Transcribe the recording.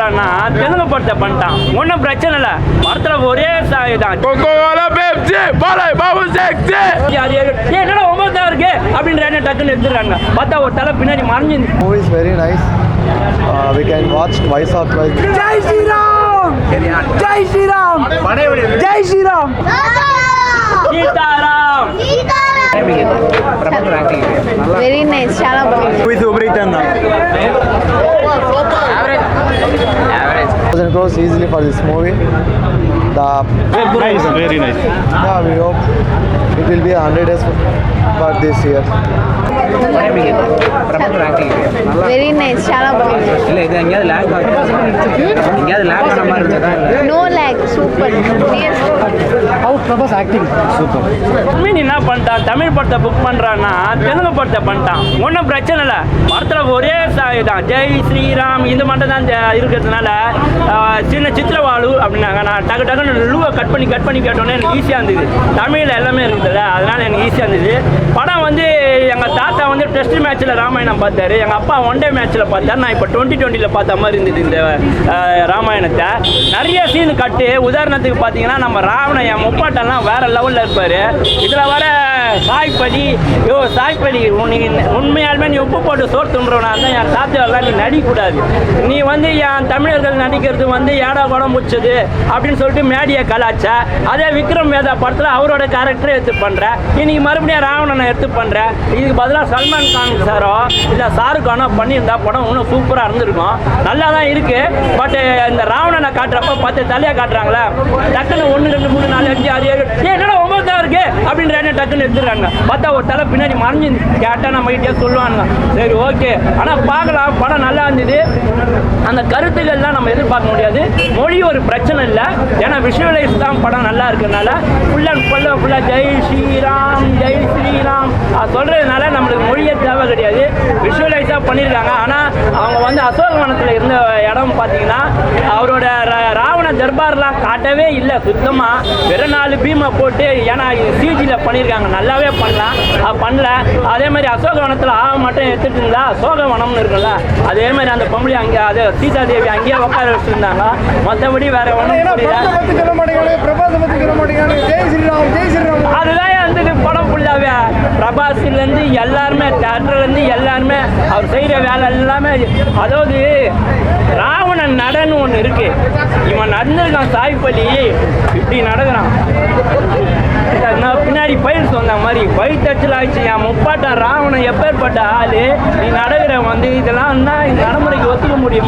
தெலுங்கு படத்தை பண்ணிட்டான், ஒன்றும் பிரச்சனை இல்லை. படத்துல ஒரே தான் என்னடா 9 இருக்கு அப்படின்ற டக்குன்னு எடுத்துறாங்க. பார்த்தா ஒரு தலை பின்னாடி மறைஞ்சு. Movie is very nice. We can watch twice or thrice. Jai Shri Ram! Jai Shri Ram! Jai Shri Ram! Sitaram. Very nice, చాలా బాగుంది. Movie super hit and average. 1,000 crores easily for this movie. Nice, very nice. Yeah, we hope it will be 100 days for this year. Very nice, చాలా బాగుంది. No lag, super. மீன் என்ன பண்ணிட்டான், தமிழ் படத்தை book பண்றான்னா தெலுங்கு படத்தை பண்ணிட்டான், ஒன்றும் பிரச்சனை இல்லை. படத்துல ஒரே தான் ஜெய் ஸ்ரீராம் இது மட்டும் தான் இருக்கிறதுனால சின்ன சித்திரவாளு அப்படின்னாங்க. நான் டக்குன்னு லூவை கட் பண்ணி கேட்டோன்னே எனக்கு ஈஸியாக இருந்தது. தமிழில் எல்லாமே இருக்குதுல்ல, அதனால எனக்கு ஈஸியாக இருந்தது. படம் வந்து எங்கள் தாத்தா வந்து டெஸ்ட் மேட்ச்சில் ராமாயணம் பார்த்தாரு, எங்கள் அப்பா ஒன் டே மேட்ச்சில் பார்த்தாரு. நான் இப்போ 2020 பார்த்த மாதிரி இருந்தது இந்த ராமாயணத்தை. நிறைய சீனு கட்டு. உதாரணத்துக்கு பார்த்தீங்கன்னா நம்ம ராவணன் என் முப்பாட்டெல்லாம் வேற லெவலில் இருப்பார். இதில் வர சாய்படி, சாய்படி உண்மையாலுமே நீ உப்பு போட்டு சோறு துண்டுறவனா இருந்தால் என் தாத்தாவெல்லாம் நீ நடிக்கக்கூடாது. நீ வந்து என் தமிழர்கள் நடிக்கிறது வந்து ஏடா படம் முடிச்சது அப்படின்னு சொல்லிட்டு மேடியை கலாச்ச. அதே விக்ரம் வேதா படத்தில் அவரோட கேரக்டரை எடுத்து பண்ணுறேன். இன்னைக்கு மறுபடியும் ராவணனை எடுத்து பண்ணுறேன். இதுக்கு பதிலாக சல்மான் கான் சாரோ இல்லை ஷாருக் கானோ பண்ணியிருந்தா படம் இன்னும் சூப்பராக இருந்திருக்கும். நல்லா தான் இருக்குது. பட் இந்த ராவணனை காட்டுறப்ப 10 தலையாக காட்டுறாங்களே, டக்குன்னு 1 2 3 4 5 6 7 என்னடா 9 இருக்கு அப்படின்ற டக்குன்னு எடுத்துடுறாங்க. பார்த்தா ஒரு தலை பின்னாடி மறைஞ்சு கேட்டால் நம்ம கிட்டே சொல்லுவானுங்க. சரி ஓகே, ஆனால் பார்க்கலாம், படம் நல்லா இருந்தது. அந்த கருத்துக்கள்லாம் நம்ம எதிர்பார்க்க முடியாது. மொழி ஒரு பிரச்சனை இல்லை, ஏன்னா விஷுவலைஸ் தான் படம் நல்லா இருக்கிறதுனால ஃபுல்லாக ஜெய் ஸ்ரீராம் ஜெய் ஸ்ரீராம் சொல்கிறதுனால நம்மளுக்கு மொழியே தேவை கிடையாது. விஷுவலைஸாக பண்ணியிருக்காங்க. ஆனால் அவங்க வந்து அசோகவனத்தில் இருந்த இடம் பார்த்தீங்கன்னா அவரோட ராவண தர்பார்லாம் காட்டவே இல்லை சுத்தமாக. வெறும் 4 பீமை போட்டு, ஏன்னா சிஜியில் பண்ணியிருக்காங்க, நல்லாவே பண்ணல. அதே மாதிரி அசோகவனத்தில் மட்டும் எடுத்துட்டு இருந்தா அசோகவனம்னு இருக்குல்ல, அதே மாதிரி அந்த பொம்பளை அங்கே அது சீதா தேவி அங்கேயே உட்கார வச்சுருந்தாங்க. மற்றபடி வேற ஒன்றும் அதுதான் வந்து படம் ஃபுல்லாகவே பிரபாஸ்லேருந்து எல்லாருமே, தேட்டர்லேருந்து எல்லாருமே அவர் செய்கிற வேலை எல்லாமே. அதாவது ராவணன் நடன்னு ஒன்று இருக்கு. இவன் நடந்திருக்கான், சாய்பலி இப்படி நடக்கிறான். நான் பின்னாடி பயிர் சொன்ன மாதிரி வயிற்றுச்சல் ஆயிடுச்சு. என் முப்பாட்டன் ராவணன் எப்பேற்பட்ட ஆளு, நீ நடக்கிற வந்து இதெல்லாம் நடைமுறைக்கு ஒத்துக்க முடியுமா?